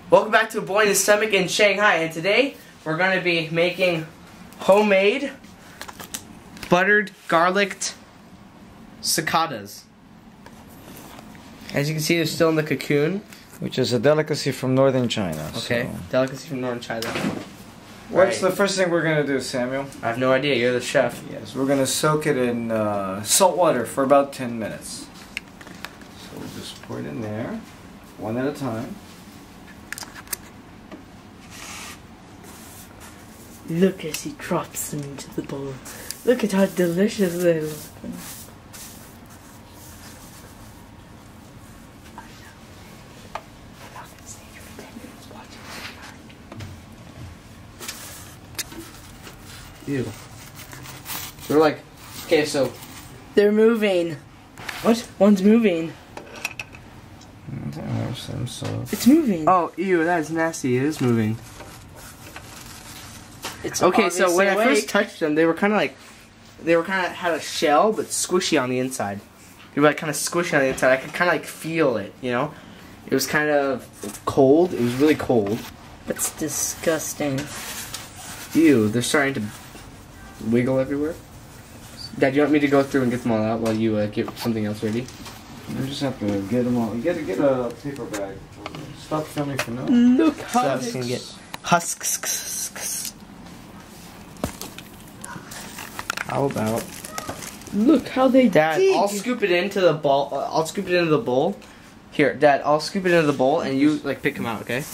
Welcome back to A Boy in His Stomach in Shanghai, and today we're going to be making homemade buttered garlicked cicadas. As you can see, they're still in the cocoon. Which is a delicacy from northern China. Okay, so. Delicacy from northern China. What's the first thing we're going to do, Samuel? I have no idea, you're the chef. Yes, we're going to soak it in salt water for about 10 minutes. So we'll just pour it in there, one at a time. Look as he drops them into the bowl. Look at how delicious they look. Ew. They're like, okay, so. They're moving. What? One's moving. It's moving. Oh, ew, that is nasty. It is moving. It's okay, so when I awake. first touched them, they were kind of had a shell, but squishy on the inside. They were like kind of squishy on the inside. I could kind of like feel it, you know? It was kind of cold. It was really cold. That's disgusting. Ew, they're starting to wiggle everywhere. Dad, you want me to go through and get them all out while you get something else ready? You just have to get them all. Get a paper bag. Stop filming for now. Look how so can get husks. How about? Look how they Dad, dig. I'll scoop it into the bowl. I'll scoop it into the bowl. Here, Dad, I'll scoop it into the bowl and you like pick them out, okay?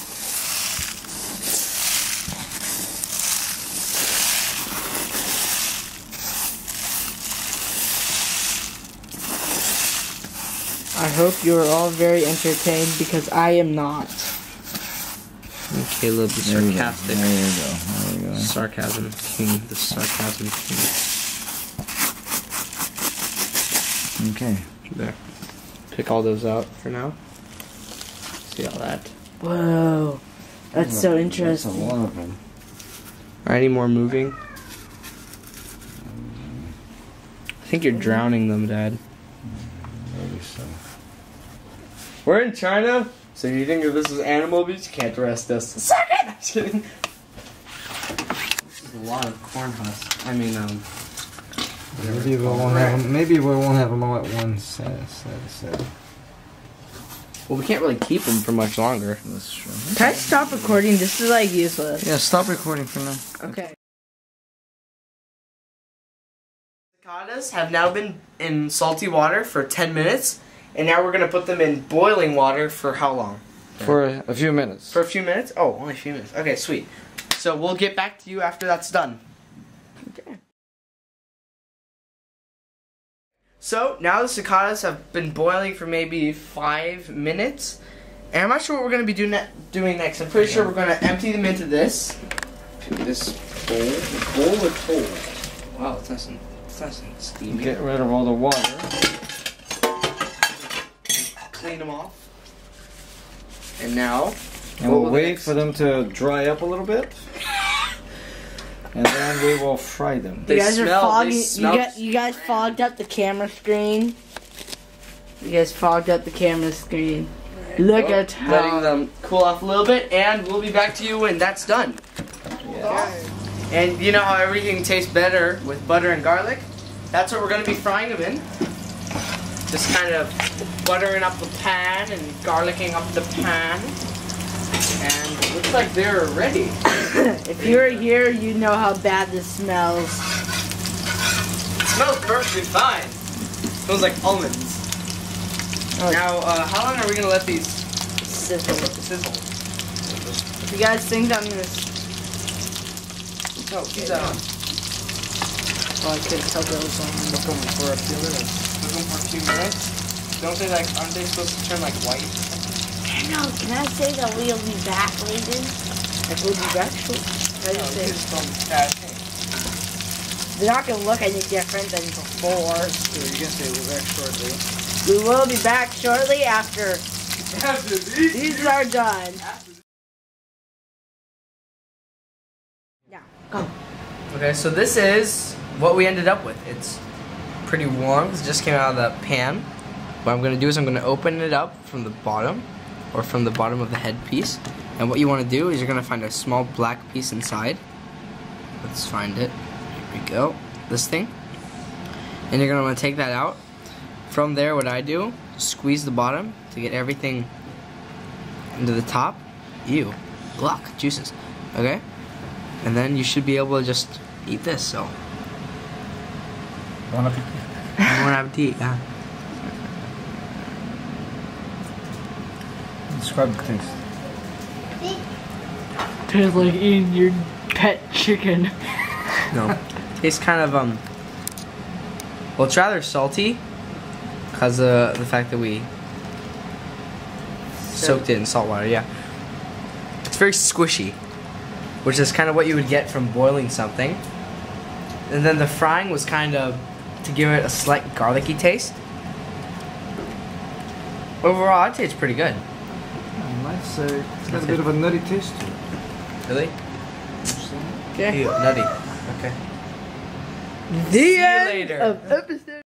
I hope you're all very entertained because I am not. Caleb, the sarcastic. There you go. Sarcasm king. The sarcasm king. Okay. There. Pick all those out for now. See all that. Whoa. That's so That's interesting. a lot of them. Are any more moving? I think you're drowning them, Dad. Maybe so. We're in China, so you think if this is animal abuse, you can't arrest us. Suck it! I'm just kidding. This is a lot of corn husks. I mean, Maybe we won't have them. Maybe we won't have them all at once. well, we can't really keep them for much longer. That's true. Can I stop recording? This is like useless. Yeah, stop recording for now. Okay. Cicadas have now been in salty water for 10 minutes, and now we're going to put them in boiling water for how long? For a few minutes. For a few minutes? Oh, only a few minutes. Okay, sweet. So we'll get back to you after that's done. Okay. So now the cicadas have been boiling for maybe 5 minutes, and I'm not sure what we're going to be doing next. I'm pretty sure we're going to empty them into this bowl. The bowl of cold. Wow, it's nice and steamy. Get rid of all the water. Clean them off. And now, And we'll wait for them to dry up a little bit. And then we will fry them. They You guys smell- are they fogging. smell- You guys fogged up the camera screen. You guys fogged up the camera screen. Look at how. letting them cool off a little bit, and we'll be back to you when that's done. Yeah. And you know how everything tastes better with butter and garlic? That's what we're going to be frying them in. Just kind of buttering up the pan and garlicking up the pan. And it looks like they're ready. If you were here, you'd know how bad this smells. It smells perfectly fine. It smells like almonds. Oh. Now, how long are we going to let these Sizzle. sizzle? If you guys think I'm gonna. No, keep that on. Oh, I couldn't tell that was on. Cook them for a few minutes. Cook them for a few minutes. Don't they like, aren't they supposed to turn like white? I know. Can I say that we'll be back later? Like we'll be back short. I just say Just don't bad thing. they're not gonna look any different than before. So you're gonna say we'll be back shortly. We will be back shortly after After these. these are done. Yeah, go. Okay, so this is what we ended up with. It's pretty warm. It just came out of the pan. What I'm going to do is I'm going to open it up from the bottom, or from the bottom of the headpiece. And what you want to do is you're going to find a small black piece inside. Let's find it. Here we go. This thing. And you're going to want to take that out. From there, what I do, squeeze the bottom to get everything into the top. Ew. Look, juices. Okay? And then you should be able to just eat this, so. Bon appetit. Bon appetit, yeah. Describe the taste. Tastes like eating your pet chicken. No. Tastes kind of, well, it's rather salty because of the fact that we soaked it in salt water, yeah. It's very squishy, which is kind of what you would get from boiling something. And then the frying was kind of to give it a slight garlicky taste. Overall, I'd say it's pretty good. Nice. It's got a bit of a nutty taste to it. Really? Okay. Ew, nutty. Okay. The See you end later. of episode.